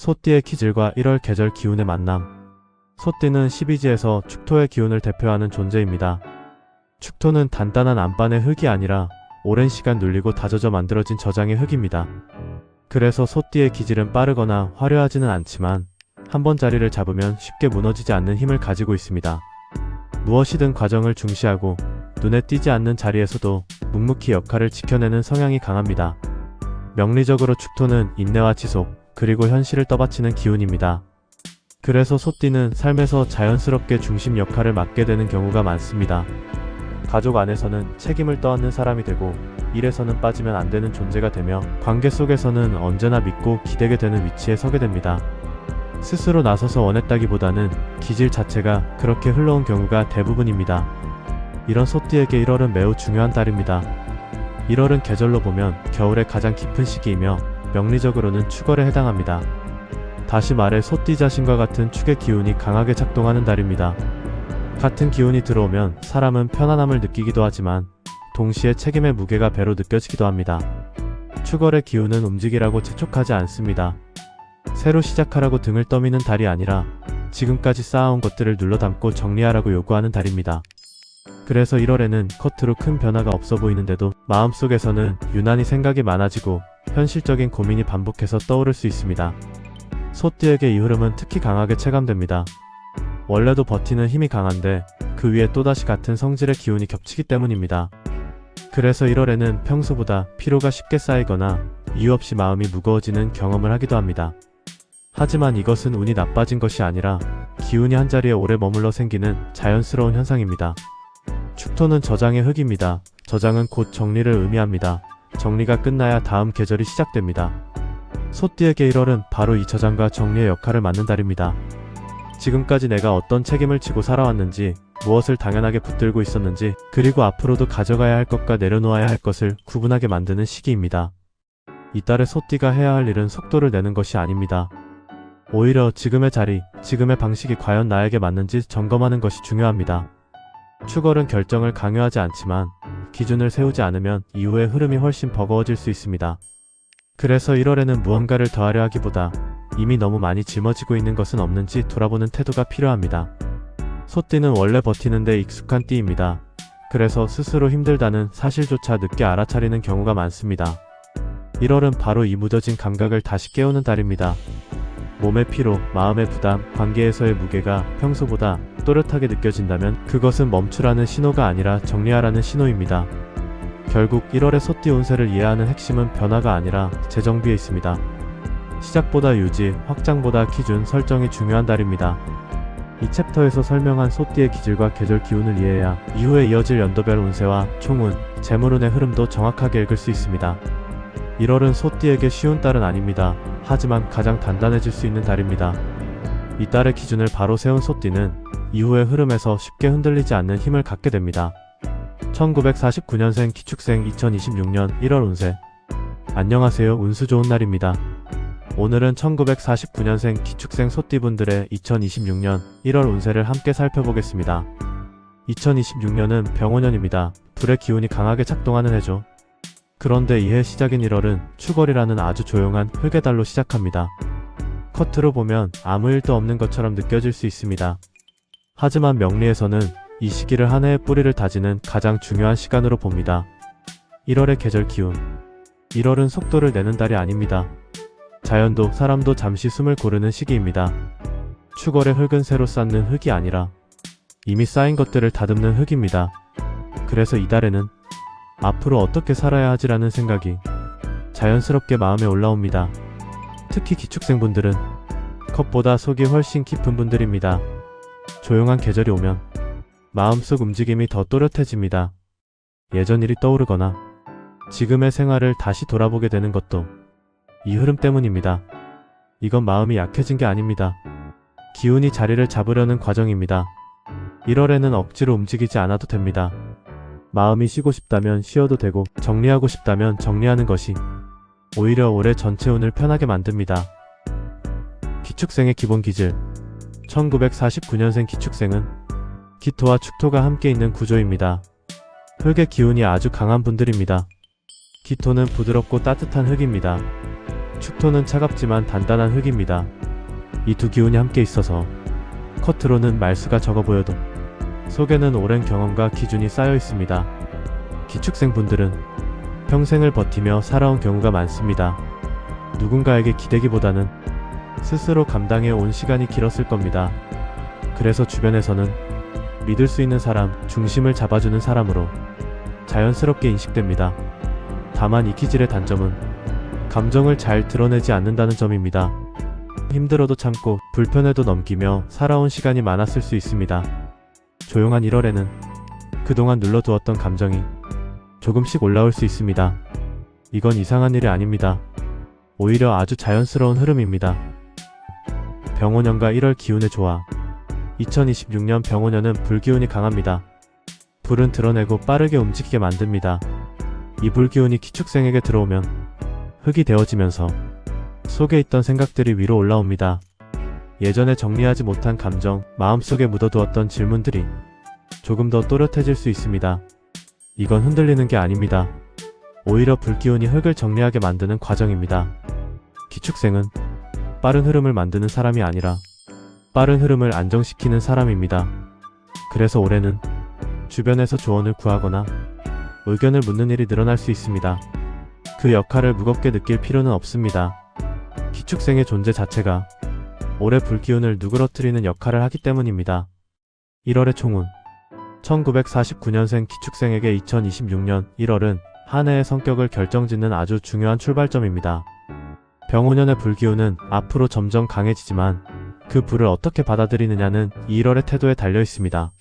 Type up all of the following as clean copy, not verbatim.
소띠의 기질과 1월 계절 기운의 만남. 소띠는 12지에서 축토의 기운을 대표하는 존재입니다. 축토는 단단한 안반의 흙이 아니라 오랜 시간 눌리고 다져져 만들어진 저장의 흙입니다. 그래서 소띠의 기질은 빠르거나 화려하지는 않지만 한번 자리를 잡으면 쉽게 무너지지 않는 힘을 가지고 있습니다. 무엇이든 과정을 중시하고 눈에 띄지 않는 자리에서도 묵묵히 역할을 지켜내는 성향이 강합니다. 명리적으로 축토는 인내와 지속, 그리고 현실을 떠받치는 기운입니다. 그래서 소띠는 삶에서 자연스럽게 중심 역할을 맡게 되는 경우가 많습니다. 가족 안에서는 책임을 떠안는 사람이 되고, 일에서는 빠지면 안 되는 존재가 되며, 관계 속에서는 언제나 믿고 기대게 되는 위치에 서게 됩니다. 스스로 나서서 원했다기보다는 기질 자체가 그렇게 흘러온 경우가 대부분입니다. 이런 소띠에게 1월은 매우 중요한 달입니다. 1월은 계절로 보면 겨울의 가장 깊은 시기이며 명리적으로는 축월에 해당합니다. 다시 말해 소띠 자신과 같은 축의 기운이 강하게 작동하는 달입니다. 같은 기운이 들어오면 사람은 편안함을 느끼기도 하지만 동시에 책임의 무게가 배로 느껴지기도 합니다. 축월의 기운은 움직이라고 재촉하지 않습니다. 새로 시작하라고 등을 떠미는 달이 아니라 지금까지 쌓아온 것들을 눌러담고 정리하라고 요구하는 달입니다. 그래서 1월에는 겉으로 큰 변화가 없어 보이는데도 마음속에서는 유난히 생각이 많아지고 현실적인 고민이 반복해서 떠오를 수 있습니다. 소띠에게 이 흐름은 특히 강하게 체감됩니다. 원래도 버티는 힘이 강한데 그 위에 또다시 같은 성질의 기운이 겹치기 때문입니다. 그래서 1월에는 평소보다 피로가 쉽게 쌓이거나 이유 없이 마음이 무거워지는 경험을 하기도 합니다. 하지만 이것은 운이 나빠진 것이 아니라 기운이 한자리에 오래 머물러 생기는 자연스러운 현상입니다. 축토는 저장의 흙입니다. 저장은 곧 정리를 의미합니다. 정리가 끝나야 다음 계절이 시작됩니다. 소띠에게 1월은 바로 이 저장과 정리의 역할을 맡는 달입니다. 지금까지 내가 어떤 책임을 지고 살아왔는지, 무엇을 당연하게 붙들고 있었는지, 그리고 앞으로도 가져가야 할 것과 내려놓아야 할 것을 구분하게 만드는 시기입니다. 이 달에 소띠가 해야 할 일은 속도를 내는 것이 아닙니다. 오히려 지금의 자리, 지금의 방식이 과연 나에게 맞는지 점검하는 것이 중요합니다. 축월은 결정을 강요하지 않지만 기준을 세우지 않으면 이후의 흐름이 훨씬 버거워질 수 있습니다. 그래서 1월에는 무언가를 더하려 하기보다 이미 너무 많이 짊어지고 있는 것은 없는지 돌아보는 태도가 필요합니다. 소띠는 원래 버티는데 익숙한 띠입니다. 그래서 스스로 힘들다는 사실조차 늦게 알아차리는 경우가 많습니다. 1월은 바로 이 무뎌진 감각을 다시 깨우는 달입니다. 몸의 피로, 마음의 부담, 관계에서의 무게가 평소보다 또렷하게 느껴진다면 그것은 멈추라는 신호가 아니라 정리하라는 신호입니다. 결국 1월의 소띠 운세를 이해하는 핵심은 변화가 아니라 재정비에 있습니다. 시작보다 유지, 확장보다 기준 설정이 중요한 달입니다. 이 챕터에서 설명한 소띠의 기질과 계절 기운을 이해해야 이후에 이어질 연도별 운세와 총운, 재물운의 흐름도 정확하게 읽을 수 있습니다. 1월은 소띠에게 쉬운 달은 아닙니다. 하지만 가장 단단해질 수 있는 달입니다. 이 달의 기준을 바로 세운 소띠는 이후의 흐름에서 쉽게 흔들리지 않는 힘을 갖게 됩니다. 1949년생 기축생 2026년 1월 운세. 안녕하세요. 운수 좋은 날입니다. 오늘은 1949년생 기축생 소띠분들의 2026년 1월 운세를 함께 살펴보겠습니다. 2026년은 병오년입니다. 불의 기운이 강하게 작동하는 해죠. 그런데 이해 시작인 1월은 축월이라는 아주 조용한 흙의 달로 시작합니다. 겉으로 보면 아무 일도 없는 것처럼 느껴질 수 있습니다. 하지만 명리에서는 이 시기를 한 해의 뿌리를 다지는 가장 중요한 시간으로 봅니다. 1월의 계절 기운. 1월은 속도를 내는 달이 아닙니다. 자연도 사람도 잠시 숨을 고르는 시기입니다. 축월의 흙은 새로 쌓는 흙이 아니라 이미 쌓인 것들을 다듬는 흙입니다. 그래서 이 달에는 앞으로 어떻게 살아야 하지라는 생각이 자연스럽게 마음에 올라옵니다. 특히 기축생분들은 컵보다 속이 훨씬 깊은 분들입니다. 조용한 계절이 오면 마음속 움직임이 더 또렷해집니다. 예전 일이 떠오르거나 지금의 생활을 다시 돌아보게 되는 것도 이 흐름 때문입니다. 이건 마음이 약해진 게 아닙니다. 기운이 자리를 잡으려는 과정입니다. 1월에는 억지로 움직이지 않아도 됩니다. 마음이 쉬고 싶다면 쉬어도 되고 정리하고 싶다면 정리하는 것이 오히려 올해 전체 운을 편하게 만듭니다. 기축생의 기본 기질. 1949년생 기축생은 기토와 축토가 함께 있는 구조입니다. 흙의 기운이 아주 강한 분들입니다. 기토는 부드럽고 따뜻한 흙입니다. 축토는 차갑지만 단단한 흙입니다. 이 두 기운이 함께 있어서 겉으로는 말수가 적어 보여도 속에는 오랜 경험과 기준이 쌓여 있습니다. 기축생 분들은 평생을 버티며 살아온 경우가 많습니다. 누군가에게 기대기보다는 스스로 감당해 온 시간이 길었을 겁니다. 그래서 주변에서는 믿을 수 있는 사람, 중심을 잡아주는 사람으로 자연스럽게 인식됩니다. 다만 이 기질의 단점은 감정을 잘 드러내지 않는다는 점입니다. 힘들어도 참고 불편해도 넘기며 살아온 시간이 많았을 수 있습니다. 조용한 1월에는 그동안 눌러두었던 감정이 조금씩 올라올 수 있습니다. 이건 이상한 일이 아닙니다. 오히려 아주 자연스러운 흐름입니다. 병오년과 1월 기운의 조화. 2026년 병오년은 불기운이 강합니다. 불은 드러내고 빠르게 움직이게 만듭니다. 이 불기운이 기축생에게 들어오면 흙이 되어지면서 속에 있던 생각들이 위로 올라옵니다. 예전에 정리하지 못한 감정, 마음속에 묻어두었던 질문들이 조금 더 또렷해질 수 있습니다. 이건 흔들리는 게 아닙니다. 오히려 불기운이 흙을 정리하게 만드는 과정입니다. 기축생은 빠른 흐름을 만드는 사람이 아니라 빠른 흐름을 안정시키는 사람입니다. 그래서 올해는 주변에서 조언을 구하거나 의견을 묻는 일이 늘어날 수 있습니다. 그 역할을 무겁게 느낄 필요는 없습니다. 기축생의 존재 자체가 올해 불기운을 누그러뜨리는 역할을 하기 때문입니다. 1월의 총운. 1949년생 기축생에게 2026년 1월은 한 해의 성격을 결정짓는 아주 중요한 출발점입니다. 병오년의 불기운은 앞으로 점점 강해지지만 그 불을 어떻게 받아들이느냐는 1월의 태도에 달려 있습니다.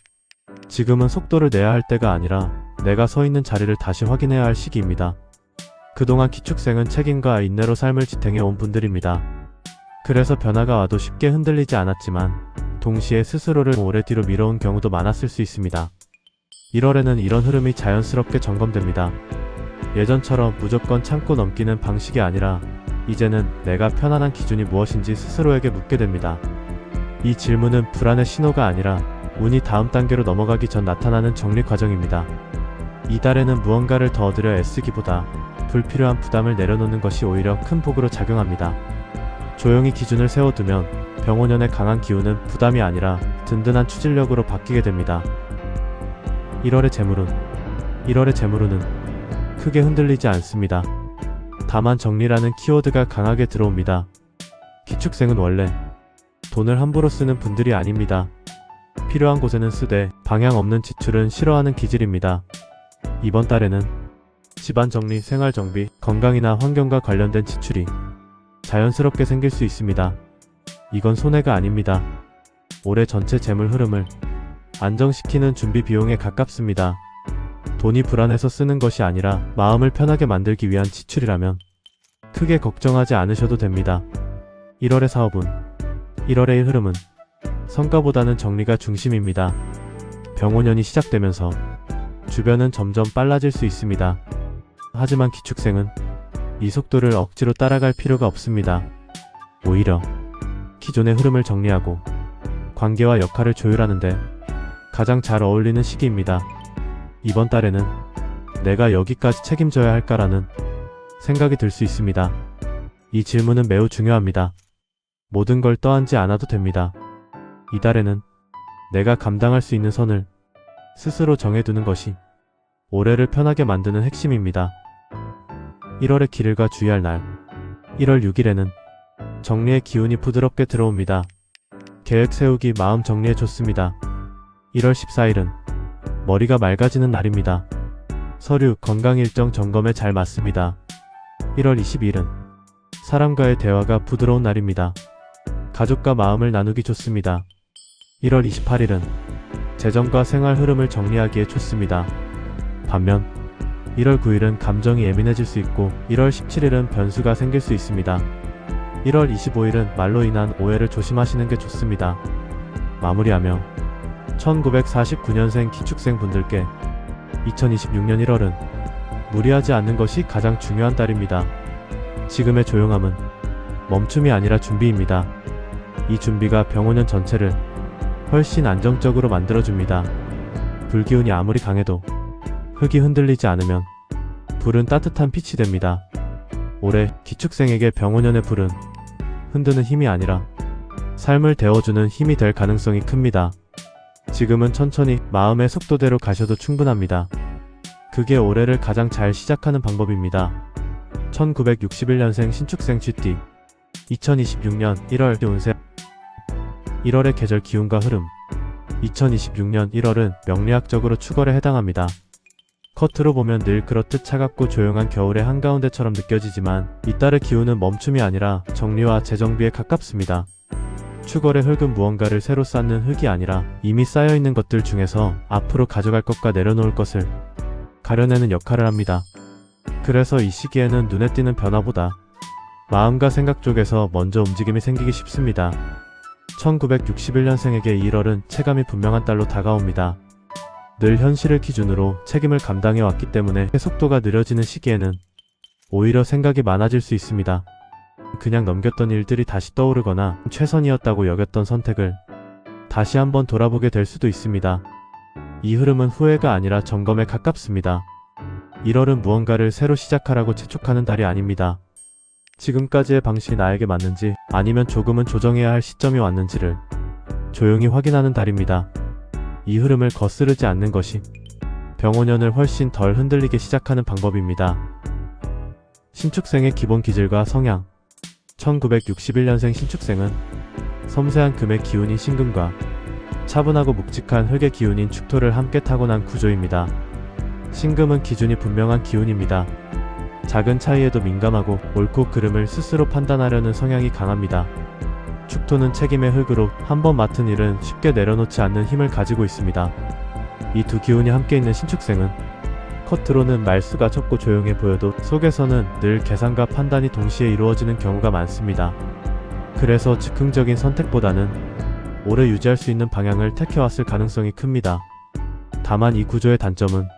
지금은 속도를 내야 할 때가 아니라 내가 서 있는 자리를 다시 확인해야 할 시기입니다. 그동안 기축생은 책임과 인내로 삶을 지탱해 온 분들입니다. 그래서 변화가 와도 쉽게 흔들리지 않았지만 동시에 스스로를 오래 뒤로 미뤄온 경우도 많았을 수 있습니다. 1월에는 이런 흐름이 자연스럽게 점검됩니다. 예전처럼 무조건 참고 넘기는 방식이 아니라 이제는 내가 편안한 기준이 무엇인지 스스로에게 묻게 됩니다. 이 질문은 불안의 신호가 아니라 운이 다음 단계로 넘어가기 전 나타나는 정리 과정입니다. 이달에는 무언가를 더 얻으려 애쓰기보다 불필요한 부담을 내려놓는 것이 오히려 큰 복으로 작용합니다. 조용히 기준을 세워두면 병오년의 강한 기운은 부담이 아니라 든든한 추진력으로 바뀌게 됩니다. 1월의 재물운은 크게 흔들리지 않습니다. 다만 정리라는 키워드가 강하게 들어옵니다. 기축생은 원래 돈을 함부로 쓰는 분들이 아닙니다. 필요한 곳에는 쓰되 방향 없는 지출은 싫어하는 기질입니다. 이번 달에는 집안 정리, 생활 정비, 건강이나 환경과 관련된 지출이 자연스럽게 생길 수 있습니다. 이건 손해가 아닙니다. 올해 전체 재물 흐름을 안정시키는 준비 비용에 가깝습니다. 돈이 불안해서 쓰는 것이 아니라 마음을 편하게 만들기 위한 지출이라면 크게 걱정하지 않으셔도 됩니다. 1월의 사업운. 1월의 일 흐름은 성과보다는 정리가 중심입니다. 병오년이 시작되면서 주변은 점점 빨라질 수 있습니다. 하지만 기축생은 이 속도를 억지로 따라갈 필요가 없습니다. 오히려 기존의 흐름을 정리하고 관계와 역할을 조율하는데 가장 잘 어울리는 시기입니다. 이번 달에는 내가 여기까지 책임져야 할까라는 생각이 들 수 있습니다. 이 질문은 매우 중요합니다. 모든 걸 떠안지 않아도 됩니다. 이달에는 내가 감당할 수 있는 선을 스스로 정해두는 것이 올해를 편하게 만드는 핵심입니다. 1월의 길을과 주의할 날. 1월 6일에는 정리의 기운이 부드럽게 들어옵니다. 계획 세우기, 마음 정리에 좋습니다. 1월 14일은 머리가 맑아지는 날입니다. 서류, 건강 일정 점검에 잘 맞습니다. 1월 22일은 사람과의 대화가 부드러운 날입니다. 가족과 마음을 나누기 좋습니다. 1월 28일은 재정과 생활 흐름을 정리하기에 좋습니다. 반면 1월 9일은 감정이 예민해질 수 있고 1월 17일은 변수가 생길 수 있습니다. 1월 25일은 말로 인한 오해를 조심하시는 게 좋습니다. 마무리하며 1949년생 기축생 분들께 2026년 1월은 무리하지 않는 것이 가장 중요한 달입니다. 지금의 조용함은 멈춤이 아니라 준비입니다. 이 준비가 병오년 전체를 훨씬 안정적으로 만들어줍니다. 불기운이 아무리 강해도 흙이 흔들리지 않으면 불은 따뜻한 빛이 됩니다. 올해 기축생에게 병원연의 불은 흔드는 힘이 아니라 삶을 데워주는 힘이 될 가능성이 큽니다. 지금은 천천히 마음의 속도대로 가셔도 충분합니다. 그게 올해를 가장 잘 시작하는 방법입니다. 1961년생 신축생 쥐띠 2026년 1월 운세 1월의 계절 기운과 흐름 2026년 1월은 명리학적으로 축월에 해당합니다. 겉으로 보면 늘 그렇듯 차갑고 조용한 겨울의 한가운데처럼 느껴지지만 이달의 기운은 멈춤이 아니라 정리와 재정비에 가깝습니다. 축월의 흙은 무언가를 새로 쌓는 흙이 아니라 이미 쌓여있는 것들 중에서 앞으로 가져갈 것과 내려놓을 것을 가려내는 역할을 합니다. 그래서 이 시기에는 눈에 띄는 변화보다 마음과 생각 쪽에서 먼저 움직임이 생기기 쉽습니다. 1961년생에게 1월은 체감이 분명한 달로 다가옵니다. 늘 현실을 기준으로 책임을 감당해 왔기 때문에 속도가 느려지는 시기에는 오히려 생각이 많아질 수 있습니다. 그냥 넘겼던 일들이 다시 떠오르거나 최선이었다고 여겼던 선택을 다시 한번 돌아보게 될 수도 있습니다. 이 흐름은 후회가 아니라 점검에 가깝습니다. 1월은 무언가를 새로 시작하라고 재촉하는 달이 아닙니다. 지금까지의 방식이 나에게 맞는지 아니면 조금은 조정해야 할 시점이 왔는지를 조용히 확인하는 달입니다. 이 흐름을 거스르지 않는 것이 병원연을 훨씬 덜 흔들리게 시작하는 방법입니다. 신축생의 기본 기질과 성향 1961년생 신축생은 섬세한 금의 기운인 신금과 차분하고 묵직한 흙의 기운인 축토를 함께 타고난 구조입니다. 신금은 기준이 분명한 기운입니다. 작은 차이에도 민감하고 옳고 그름을 스스로 판단하려는 성향이 강합니다. 축토는 책임의 흙으로 한번 맡은 일은 쉽게 내려놓지 않는 힘을 가지고 있습니다. 이 두 기운이 함께 있는 신축생은 겉으로는 말수가 적고 조용해 보여도 속에서는 늘 계산과 판단이 동시에 이루어지는 경우가 많습니다. 그래서 즉흥적인 선택보다는 오래 유지할 수 있는 방향을 택해왔을 가능성이 큽니다. 다만 이 구조의 단점은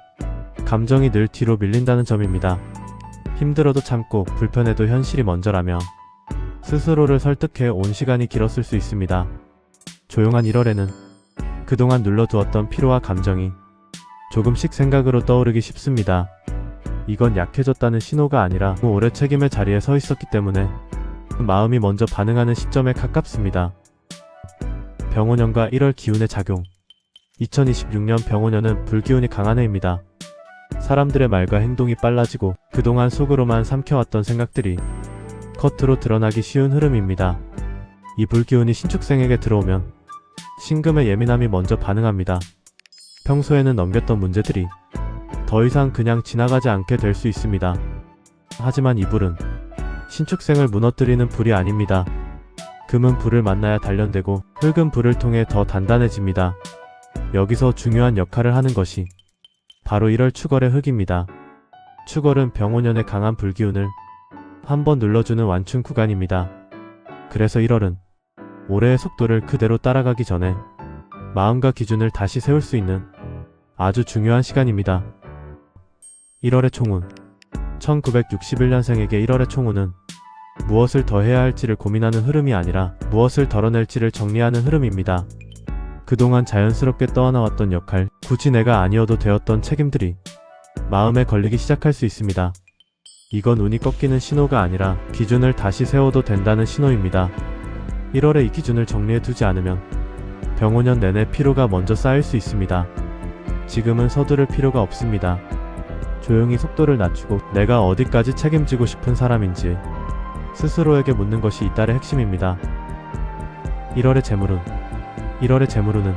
감정이 늘 뒤로 밀린다는 점입니다. 힘들어도 참고 불편해도 현실이 먼저라며 스스로를 설득해 온 시간이 길었을 수 있습니다. 조용한 1월에는 그동안 눌러두었던 피로와 감정이 조금씩 생각으로 떠오르기 쉽습니다. 이건 약해졌다는 신호가 아니라 오래 책임의 자리에 서 있었기 때문에 마음이 먼저 반응하는 시점에 가깝습니다. 병원연과 1월 기운의 작용 2026년 병원연은 불기운이 강한 해입니다. 사람들의 말과 행동이 빨라지고 그동안 속으로만 삼켜왔던 생각들이 겉으로 드러나기 쉬운 흐름입니다. 이 불기운이 신축생에게 들어오면 신금의 예민함이 먼저 반응합니다. 평소에는 넘겼던 문제들이 더 이상 그냥 지나가지 않게 될 수 있습니다. 하지만 이 불은 신축생을 무너뜨리는 불이 아닙니다. 금은 불을 만나야 단련되고 흙은 불을 통해 더 단단해집니다. 여기서 중요한 역할을 하는 것이 바로 1월 축월의 흙입니다. 축월은 병원연의 강한 불기운을 한번 눌러주는 완충 구간입니다. 그래서 1월은 올해의 속도를 그대로 따라가기 전에 마음과 기준을 다시 세울 수 있는 아주 중요한 시간입니다. 1월의 총운 1961년생에게 1월의 총운은 무엇을 더 해야 할지를 고민하는 흐름이 아니라 무엇을 덜어낼지를 정리하는 흐름입니다. 그동안 자연스럽게 떠안아왔던 역할, 굳이 내가 아니어도 되었던 책임들이 마음에 걸리기 시작할 수 있습니다. 이건 운이 꺾이는 신호가 아니라 기준을 다시 세워도 된다는 신호입니다. 1월에 이 기준을 정리해두지 않으면 병원연 내내 피로가 먼저 쌓일 수 있습니다. 지금은 서두를 필요가 없습니다. 조용히 속도를 낮추고 내가 어디까지 책임지고 싶은 사람인지 스스로에게 묻는 것이 이달의 핵심입니다. 1월의 재물운 1월의 재물운은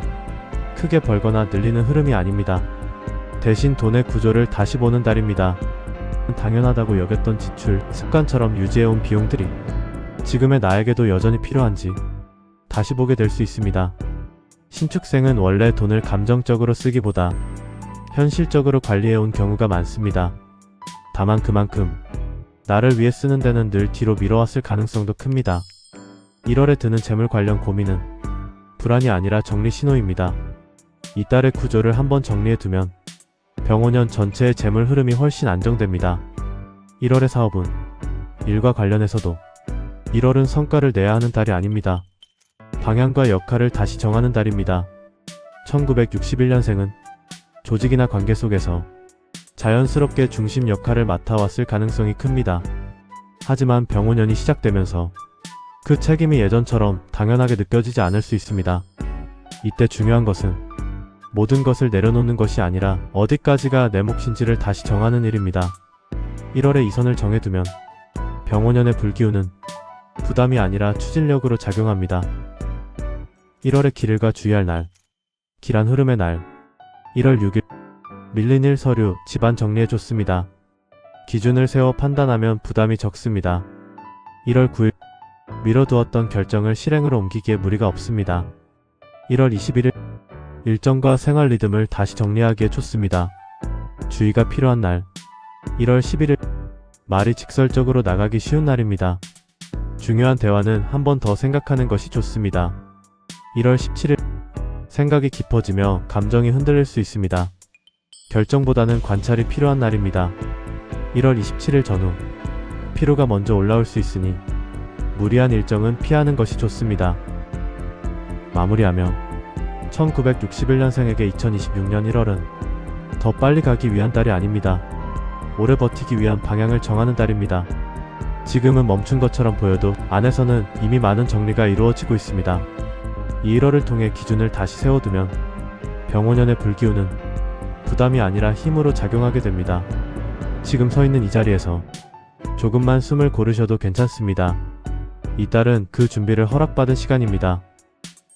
크게 벌거나 늘리는 흐름이 아닙니다. 대신 돈의 구조를 다시 보는 달입니다. 당연하다고 여겼던 지출, 습관처럼 유지해온 비용들이 지금의 나에게도 여전히 필요한지 다시 보게 될 수 있습니다. 신축생은 원래 돈을 감정적으로 쓰기보다 현실적으로 관리해온 경우가 많습니다. 다만 그만큼 나를 위해 쓰는 데는 늘 뒤로 미뤄왔을 가능성도 큽니다. 1월에 드는 재물 관련 고민은 불안이 아니라 정리 신호입니다. 이달의 구조를 한번 정리해두면 병원연 전체의 재물 흐름이 훨씬 안정됩니다. 1월의 사업은 일과 관련해서도 1월은 성과를 내야 하는 달이 아닙니다. 방향과 역할을 다시 정하는 달입니다. 1961년생은 조직이나 관계 속에서 자연스럽게 중심 역할을 맡아왔을 가능성이 큽니다. 하지만 병원년이 시작되면서 그 책임이 예전처럼 당연하게 느껴지지 않을 수 있습니다. 이때 중요한 것은 모든 것을 내려놓는 것이 아니라 어디까지가 내 몫인지를 다시 정하는 일입니다. 1월에 이 선을 정해두면 병원년의 불기운은 부담이 아니라 추진력으로 작용합니다. 1월의 길일과 주의할 날, 길한 흐름의 날, 1월 6일, 밀린 일 서류, 집안 정리해줬습니다. 기준을 세워 판단하면 부담이 적습니다. 1월 9일, 미뤄두었던 결정을 실행으로 옮기기에 무리가 없습니다. 1월 21일, 일정과 생활 리듬을 다시 정리하기에 좋습니다. 주의가 필요한 날, 1월 11일, 말이 직설적으로 나가기 쉬운 날입니다. 중요한 대화는 한 번 더 생각하는 것이 좋습니다. 1월 17일, 생각이 깊어지며 감정이 흔들릴 수 있습니다. 결정보다는 관찰이 필요한 날입니다. 1월 27일 전후, 피로가 먼저 올라올 수 있으니 무리한 일정은 피하는 것이 좋습니다. 마무리하며 1961년생에게 2026년 1월은 더 빨리 가기 위한 달이 아닙니다. 오래 버티기 위한 방향을 정하는 달입니다. 지금은 멈춘 것처럼 보여도 안에서는 이미 많은 정리가 이루어지고 있습니다. 이 1월을 통해 기준을 다시 세워두면 병원년의 불기운은 부담이 아니라 힘으로 작용하게 됩니다. 지금 서 있는 이 자리에서 조금만 숨을 고르셔도 괜찮습니다. 이 달은 그 준비를 허락받은 시간입니다.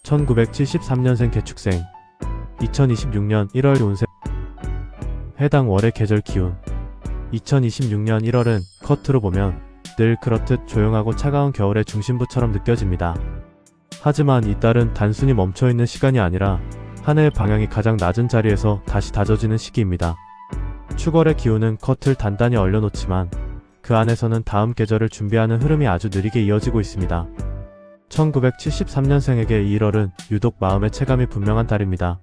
1973년생 개축생, 2026년 1월 운세, 해당 월의 계절 기운. 2026년 1월은 겉으로 보면 늘 그렇듯 조용하고 차가운 겨울의 중심부처럼 느껴집니다. 하지만 이 달은 단순히 멈춰있는 시간이 아니라 한 해의 방향이 가장 낮은 자리에서 다시 다져지는 시기입니다. 축월의 기운은 겉을 단단히 얼려놓지만 그 안에서는 다음 계절을 준비하는 흐름이 아주 느리게 이어지고 있습니다. 1973년생에게 이 1월은 유독 마음의 체감이 분명한 달입니다.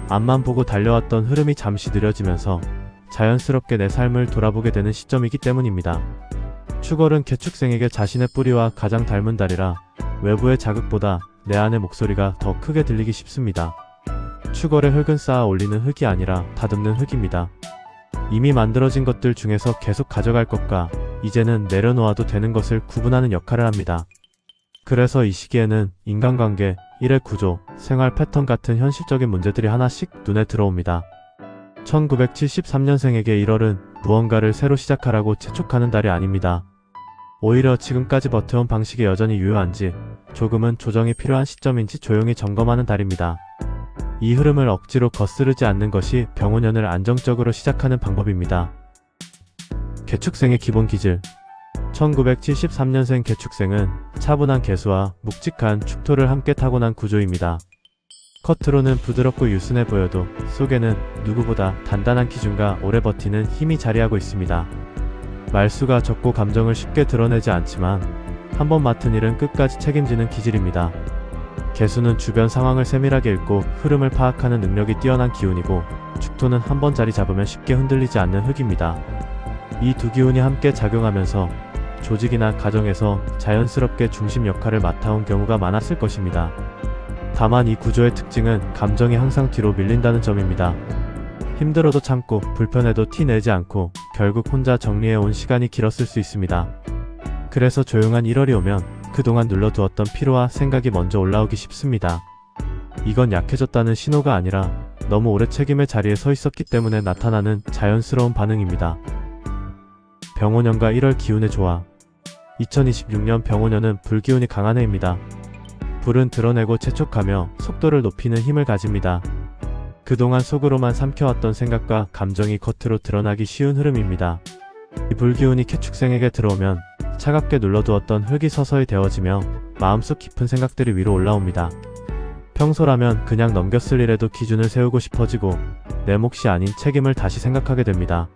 앞만 보고 달려왔던 흐름이 잠시 느려지면서 자연스럽게 내 삶을 돌아보게 되는 시점이기 때문입니다. 축월은 개축생에게 자신의 뿌리와 가장 닮은 달이라 외부의 자극보다 내 안의 목소리가 더 크게 들리기 쉽습니다. 축월의 흙은 쌓아 올리는 흙이 아니라 다듬는 흙입니다. 이미 만들어진 것들 중에서 계속 가져갈 것과 이제는 내려놓아도 되는 것을 구분하는 역할을 합니다. 그래서 이 시기에는 인간관계, 일의 구조, 생활 패턴 같은 현실적인 문제들이 하나씩 눈에 들어옵니다. 1973년생에게 1월은 무언가를 새로 시작하라고 재촉하는 달이 아닙니다. 오히려 지금까지 버텨온 방식이 여전히 유효한지 조금은 조정이 필요한 시점인지 조용히 점검하는 달입니다. 이 흐름을 억지로 거스르지 않는 것이 병원년을 안정적으로 시작하는 방법입니다. 개축생의 기본 기질. 1973년생 개축생은 차분한 개수와 묵직한 축토를 함께 타고난 구조입니다. 겉으로는 부드럽고 유순해 보여도 속에는 누구보다 단단한 기준과 오래 버티는 힘이 자리하고 있습니다. 말수가 적고 감정을 쉽게 드러내지 않지만 한번 맡은 일은 끝까지 책임지는 기질입니다. 개수는 주변 상황을 세밀하게 읽고 흐름을 파악하는 능력이 뛰어난 기운이고 축토는 한번 자리 잡으면 쉽게 흔들리지 않는 흙입니다. 이 두 기운이 함께 작용하면서 조직이나 가정에서 자연스럽게 중심 역할을 맡아온 경우가 많았을 것입니다. 다만 이 구조의 특징은 감정이 항상 뒤로 밀린다는 점입니다. 힘들어도 참고 불편해도 티 내지 않고 결국 혼자 정리해온 시간이 길었을 수 있습니다. 그래서 조용한 1월이 오면 그동안 눌러두었던 피로와 생각이 먼저 올라오기 쉽습니다. 이건 약해졌다는 신호가 아니라 너무 오래 책임의 자리에 서 있었기 때문에 나타나는 자연스러운 반응입니다. 병원년과 1월 기운의 조화. 2026년 병원년은 불기운이 강한 해입니다. 불은 드러내고 재촉하며 속도를 높이는 힘을 가집니다. 그동안 속으로만 삼켜왔던 생각과 감정이 겉으로 드러나기 쉬운 흐름입니다. 이 불기운이 개축생에게 들어오면 차갑게 눌러두었던 흙이 서서히 데워지며 마음속 깊은 생각들이 위로 올라옵니다. 평소라면 그냥 넘겼을 일에도 기준을 세우고 싶어지고 내 몫이 아닌 책임을 다시 생각하게 됩니다.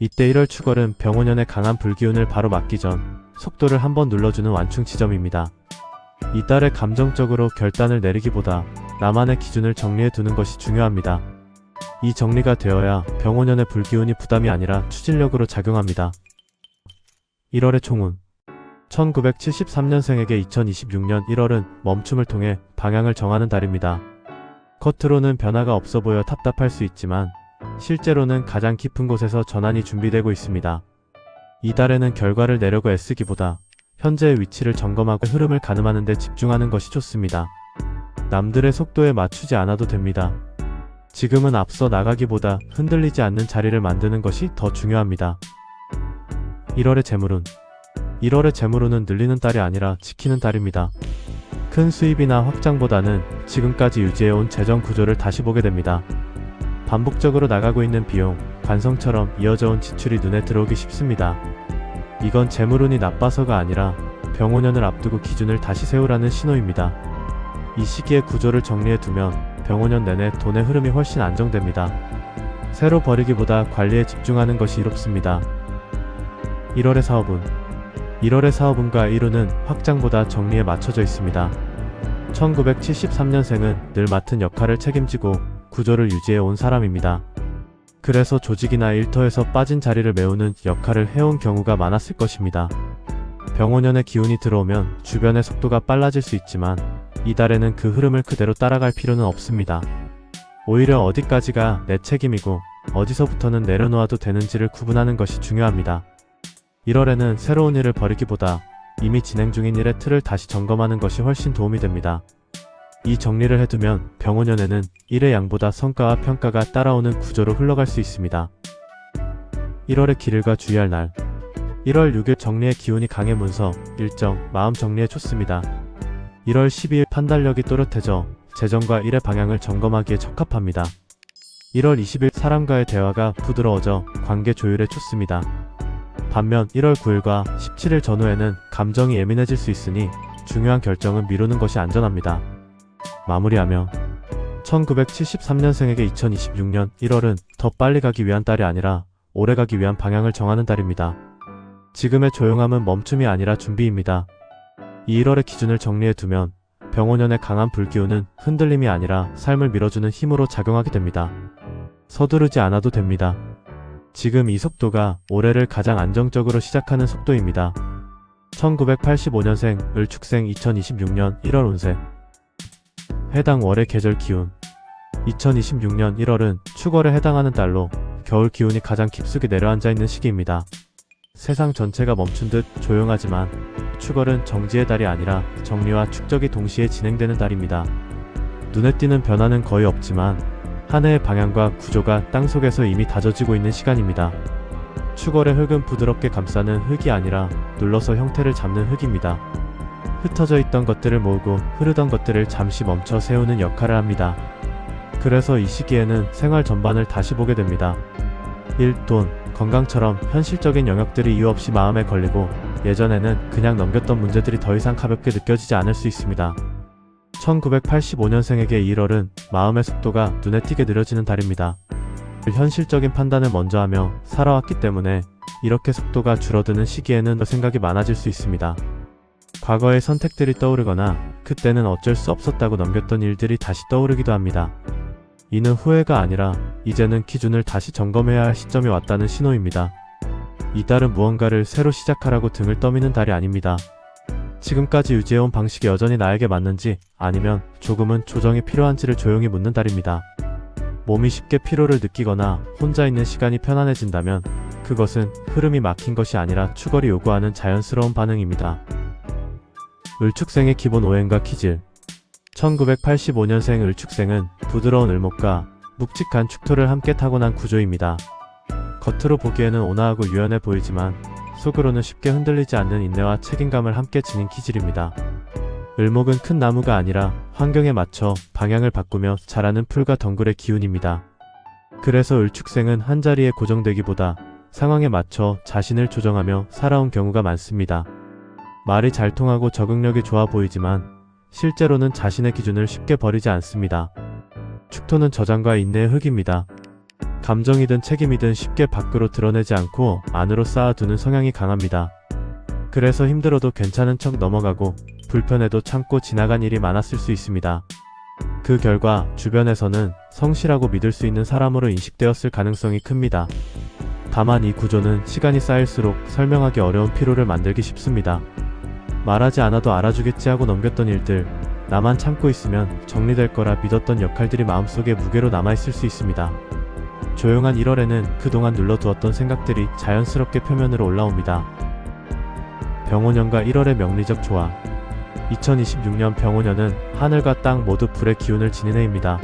이때 1월 축월은 병원년의 강한 불기운을 바로 막기 전 속도를 한번 눌러주는 완충 지점입니다. 이 달에 감정적으로 결단을 내리기보다 나만의 기준을 정리해 두는 것이 중요합니다. 이 정리가 되어야 병원년의 불기운이 부담이 아니라 추진력으로 작용합니다. 1월의 총운. 1973년생에게 2026년 1월은 멈춤을 통해 방향을 정하는 달입니다. 겉으로는 변화가 없어 보여 답답할 수 있지만 실제로는 가장 깊은 곳에서 전환이 준비되고 있습니다. 이달에는 결과를 내려고 애쓰기보다 현재의 위치를 점검하고 흐름을 가늠하는 데 집중하는 것이 좋습니다. 남들의 속도에 맞추지 않아도 됩니다. 지금은 앞서 나가기보다 흔들리지 않는 자리를 만드는 것이 더 중요합니다. 1월의 재물운. 1월의 재물운은 늘리는 달이 아니라 지키는 달입니다. 큰 수입이나 확장보다는 지금까지 유지해온 재정 구조를 다시 보게 됩니다. 반복적으로 나가고 있는 비용, 관성처럼 이어져온 지출이 눈에 들어오기 쉽습니다. 이건 재물운이 나빠서가 아니라 병오년을 앞두고 기준을 다시 세우라는 신호입니다. 이 시기에 구조를 정리해두면 병오년 내내 돈의 흐름이 훨씬 안정됩니다. 새로 버리기보다 관리에 집중하는 것이 이롭습니다. 1월의 사업운. 1월의 사업운과 1운은 확장보다 정리에 맞춰져 있습니다. 1973년생은 늘 맡은 역할을 책임지고 구조를 유지해 온 사람입니다. 그래서 조직이나 일터에서 빠진 자리를 메우는 역할을 해온 경우가 많았을 것입니다. 병오년의 기운이 들어오면 주변의 속도가 빨라질 수 있지만 이달에는 그 흐름을 그대로 따라갈 필요는 없습니다. 오히려 어디까지가 내 책임이고 어디서부터는 내려놓아도 되는지를 구분하는 것이 중요합니다. 1월에는 새로운 일을 벌이기보다 이미 진행 중인 일의 틀을 다시 점검하는 것이 훨씬 도움이 됩니다. 이 정리를 해두면 병오년에는 일의 양보다 성과와 평가가 따라오는 구조로 흘러갈 수 있습니다. 1월의 길일과 주의할 날. 1월 6일 정리의 기운이 강해 문서, 일정, 마음 정리에 좋습니다. 1월 12일 판단력이 또렷해져 재정과 일의 방향을 점검하기에 적합합니다. 1월 20일 사람과의 대화가 부드러워져 관계 조율에 좋습니다. 반면 1월 9일과 17일 전후에는 감정이 예민해질 수 있으니 중요한 결정은 미루는 것이 안전합니다. 마무리하며 1973년생에게 2026년 1월은 더 빨리 가기 위한 달이 아니라 오래 가기 위한 방향을 정하는 달입니다. 지금의 조용함은 멈춤이 아니라 준비입니다. 이 1월의 기준을 정리해두면 병오년의 강한 불기운은 흔들림이 아니라 삶을 밀어주는 힘으로 작용하게 됩니다. 서두르지 않아도 됩니다. 지금 이 속도가 올해를 가장 안정적으로 시작하는 속도입니다. 1985년생 을축생 2026년 1월 운세. 해당 월의 계절 기운. 2026년 1월은 축월에 해당하는 달로 겨울 기운이 가장 깊숙이 내려앉아 있는 시기입니다. 세상 전체가 멈춘 듯 조용하지만 축월은 정지의 달이 아니라 정리와 축적이 동시에 진행되는 달입니다. 눈에 띄는 변화는 거의 없지만 한 해의 방향과 구조가 땅속에서 이미 다져지고 있는 시간입니다. 축월의 흙은 부드럽게 감싸는 흙이 아니라 눌러서 형태를 잡는 흙입니다. 흩어져 있던 것들을 모으고 흐르던 것들을 잠시 멈춰 세우는 역할을 합니다. 그래서 이 시기에는 생활 전반을 다시 보게 됩니다. 일, 돈, 건강처럼 현실적인 영역들이 이유 없이 마음에 걸리고 예전에는 그냥 넘겼던 문제들이 더 이상 가볍게 느껴지지 않을 수 있습니다. 1985년생에게 1월은 마음의 속도가 눈에 띄게 느려지는 달입니다. 현실적인 판단을 먼저 하며 살아왔기 때문에 이렇게 속도가 줄어드는 시기에는 더 생각이 많아질 수 있습니다. 과거의 선택들이 떠오르거나 그때는 어쩔 수 없었다고 넘겼던 일들이 다시 떠오르기도 합니다. 이는 후회가 아니라 이제는 기준을 다시 점검해야 할 시점이 왔다는 신호입니다. 이 달은 무언가를 새로 시작하라고 등을 떠미는 달이 아닙니다. 지금까지 유지해온 방식이 여전히 나에게 맞는지 아니면 조금은 조정이 필요한지를 조용히 묻는 달입니다. 몸이 쉽게 피로를 느끼거나 혼자 있는 시간이 편안해진다면 그것은 흐름이 막힌 것이 아니라 축월이 요구하는 자연스러운 반응입니다. 을축생의 기본 오행과 기질. 1985년생 을축생은 부드러운 을목과 묵직한 축토를 함께 타고난 구조입니다. 겉으로 보기에는 온화하고 유연해 보이지만 속으로는 쉽게 흔들리지 않는 인내와 책임감을 함께 지닌 기질입니다. 을목은 큰 나무가 아니라 환경에 맞춰 방향을 바꾸며 자라는 풀과 덩굴의 기운입니다. 그래서 을축생은 한자리에 고정되기보다 상황에 맞춰 자신을 조정하며 살아온 경우가 많습니다. 말이 잘 통하고 적응력이 좋아 보이지만 실제로는 자신의 기준을 쉽게 버리지 않습니다. 축토는 저장과 인내의 흙입니다. 감정이든 책임이든 쉽게 밖으로 드러내지 않고 안으로 쌓아두는 성향이 강합니다. 그래서 힘들어도 괜찮은 척 넘어가고 불편해도 참고 지나간 일이 많았을 수 있습니다. 그 결과 주변에서는 성실하고 믿을 수 있는 사람으로 인식되었을 가능성이 큽니다. 다만 이 구조는 시간이 쌓일수록 설명하기 어려운 피로를 만들기 쉽습니다. 말하지 않아도 알아주겠지 하고 넘겼던 일들, 나만 참고 있으면 정리될 거라 믿었던 역할들이 마음속에 무게로 남아있을 수 있습니다. 조용한 1월에는 그동안 눌러두었던 생각들이 자연스럽게 표면으로 올라옵니다. 병오년과 1월의 명리적 조화. 2026년 병오년은 하늘과 땅 모두 불의 기운을 지닌 해입니다.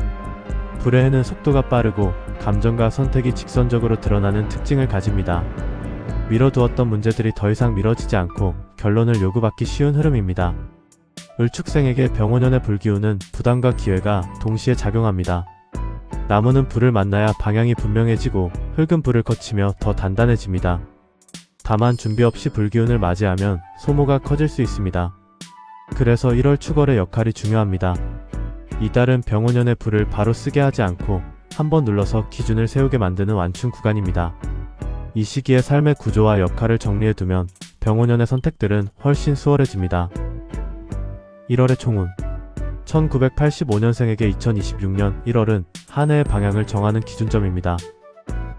불의 해는 속도가 빠르고 감정과 선택이 직선적으로 드러나는 특징을 가집니다. 미뤄두었던 문제들이 더 이상 미뤄지지 않고 결론을 요구받기 쉬운 흐름입니다. 을축생에게 병오년의 불기운은 부담과 기회가 동시에 작용합니다. 나무는 불을 만나야 방향이 분명해지고 흙은 불을 거치며 더 단단해집니다. 다만 준비 없이 불기운을 맞이하면 소모가 커질 수 있습니다. 그래서 1월 축월의 역할이 중요합니다. 이달은 병오년의 불을 바로 쓰게 하지 않고 한번 눌러서 기준을 세우게 만드는 완충 구간입니다. 이 시기에 삶의 구조와 역할을 정리해두면 병오년의 선택들은 훨씬 수월해집니다. 1월의 총운. 1985년생에게 2026년 1월은 한 해의 방향을 정하는 기준점입니다.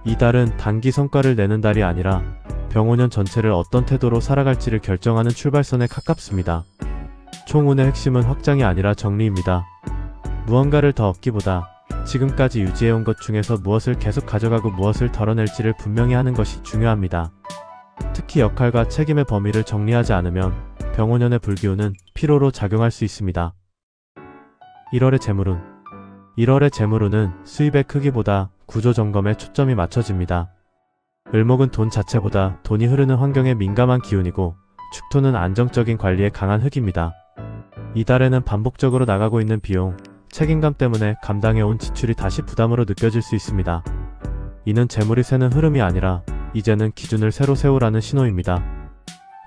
이 달은 단기 성과를 내는 달이 아니라 병오년 전체를 어떤 태도로 살아갈지를 결정하는 출발선에 가깝습니다. 총운의 핵심은 확장이 아니라 정리입니다. 무언가를 더 얻기보다 지금까지 유지해온 것 중에서 무엇을 계속 가져가고 무엇을 덜어낼지를 분명히 하는 것이 중요합니다. 특히 역할과 책임의 범위를 정리하지 않으면 병오년의 불기운은 피로로 작용할 수 있습니다. 1월의 재물운. 1월의 재물운은 수입의 크기보다 구조 점검에 초점이 맞춰집니다. 을목은 돈 자체보다 돈이 흐르는 환경에 민감한 기운이고 축토는 안정적인 관리에 강한 흙입니다. 이달에는 반복적으로 나가고 있는 비용, 책임감 때문에 감당해온 지출이 다시 부담으로 느껴질 수 있습니다. 이는 재물이 새는 흐름이 아니라 이제는 기준을 새로 세우라는 신호입니다.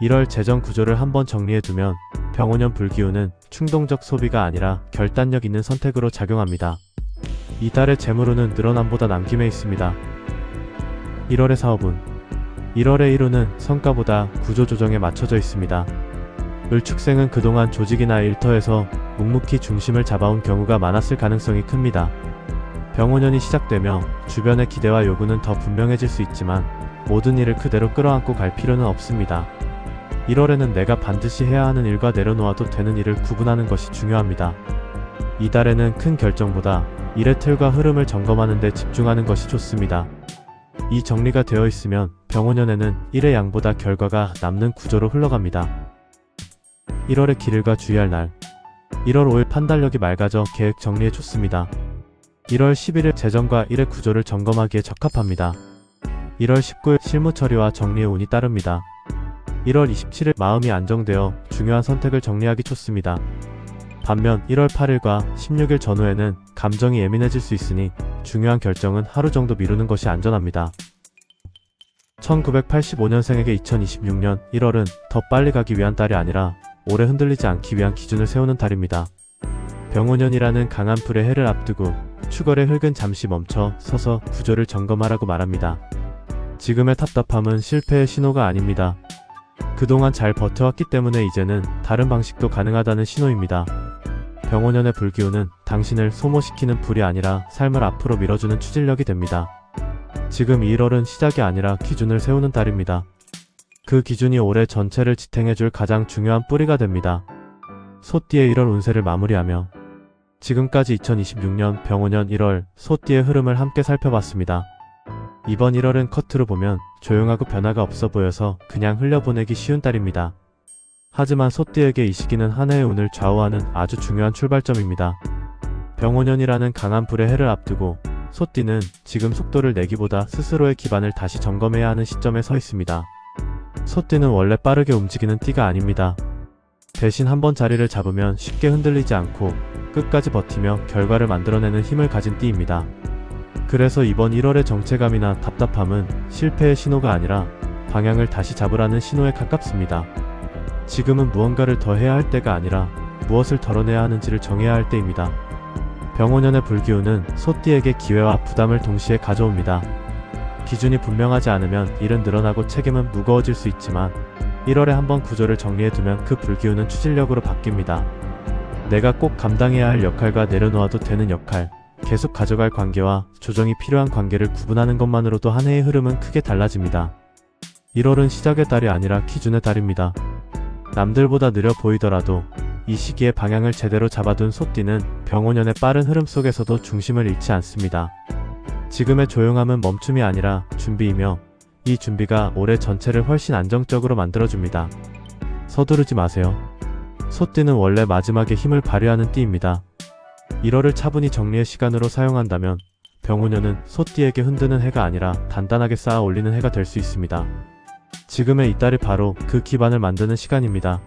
1월 재정 구조를 한번 정리해두면 병오년 불기운은 충동적 소비가 아니라 결단력 있는 선택으로 작용합니다. 이달의 재물운은 늘어남보다 남김에 있습니다. 1월의 사업운. 1월의 일운은 성과보다 구조 조정에 맞춰져 있습니다. 을축생은 그동안 조직이나 일터에서 묵묵히 중심을 잡아온 경우가 많았을 가능성이 큽니다. 병오년이 시작되며 주변의 기대와 요구는 더 분명해질 수 있지만 모든 일을 그대로 끌어안고 갈 필요는 없습니다. 1월에는 내가 반드시 해야 하는 일과 내려놓아도 되는 일을 구분하는 것이 중요합니다. 이달에는 큰 결정보다 일의 틀과 흐름을 점검하는 데 집중하는 것이 좋습니다. 이 정리가 되어 있으면 병오년에는 일의 양보다 결과가 남는 구조로 흘러갑니다. 1월의 길을과 주의할 날. 1월 5일 판단력이 맑아져 계획 정리에 좋습니다. 1월 11일 재정과 일의 구조를 점검하기에 적합합니다. 1월 19일 실무 처리와 정리의 운이 따릅니다. 1월 27일 마음이 안정되어 중요한 선택을 정리하기 좋습니다. 반면 1월 8일과 16일 전후에는 감정이 예민해질 수 있으니 중요한 결정은 하루 정도 미루는 것이 안전합니다. 1985년생에게 2026년 1월은 더 빨리 가기 위한 달이 아니라 오래 흔들리지 않기 위한 기준을 세우는 달입니다. 병오년이라는 강한 불의 해를 앞두고 축월의 흙은 잠시 멈춰 서서 구조를 점검하라고 말합니다. 지금의 답답함은 실패의 신호가 아닙니다. 그동안 잘 버텨왔기 때문에 이제는 다른 방식도 가능하다는 신호입니다. 병오년의 불기운은 당신을 소모시키는 불이 아니라 삶을 앞으로 밀어주는 추진력이 됩니다. 지금 1월은 시작이 아니라 기준을 세우는 달입니다. 그 기준이 올해 전체를 지탱해줄 가장 중요한 뿌리가 됩니다. 소띠의 1월 운세를 마무리하며 지금까지 2026년 병오년 1월 소띠의 흐름을 함께 살펴봤습니다. 이번 1월은 커트로 보면 조용하고 변화가 없어 보여서 그냥 흘려보내기 쉬운 달입니다. 하지만 소띠에게 이 시기는 한 해의 운을 좌우하는 아주 중요한 출발점입니다. 병오년이라는 강한 불의 해를 앞두고 소띠는 지금 속도를 내기보다 스스로의 기반을 다시 점검해야 하는 시점에 서 있습니다. 소띠는 원래 빠르게 움직이는 띠가 아닙니다. 대신 한번 자리를 잡으면 쉽게 흔들리지 않고 끝까지 버티며 결과를 만들어내는 힘을 가진 띠입니다. 그래서 이번 1월의 정체감이나 답답함은 실패의 신호가 아니라 방향을 다시 잡으라는 신호에 가깝습니다. 지금은 무언가를 더 해야 할 때가 아니라 무엇을 덜어내야 하는지를 정해야 할 때입니다. 병오년의 불기운은 소띠에게 기회와 부담을 동시에 가져옵니다. 기준이 분명하지 않으면 일은 늘어나고 책임은 무거워질 수 있지만 1월에 한번 구조를 정리해두면 그 불기운은 추진력으로 바뀝니다. 내가 꼭 감당해야 할 역할과 내려놓아도 되는 역할, 계속 가져갈 관계와 조정이 필요한 관계를 구분하는 것만으로도 한 해의 흐름은 크게 달라집니다. 1월은 시작의 달이 아니라 기준의 달입니다. 남들보다 느려 보이더라도 이 시기에 방향을 제대로 잡아둔 소띠는 병오년의 빠른 흐름 속에서도 중심을 잃지 않습니다. 지금의 조용함은 멈춤이 아니라 준비이며 이 준비가 올해 전체를 훨씬 안정적으로 만들어줍니다. 서두르지 마세요. 소띠는 원래 마지막에 힘을 발휘하는 띠입니다. 1월을 차분히 정리의 시간으로 사용한다면 병우년은 소띠에게 흔드는 해가 아니라 단단하게 쌓아 올리는 해가 될 수 있습니다. 지금의 이달이 바로 그 기반을 만드는 시간입니다.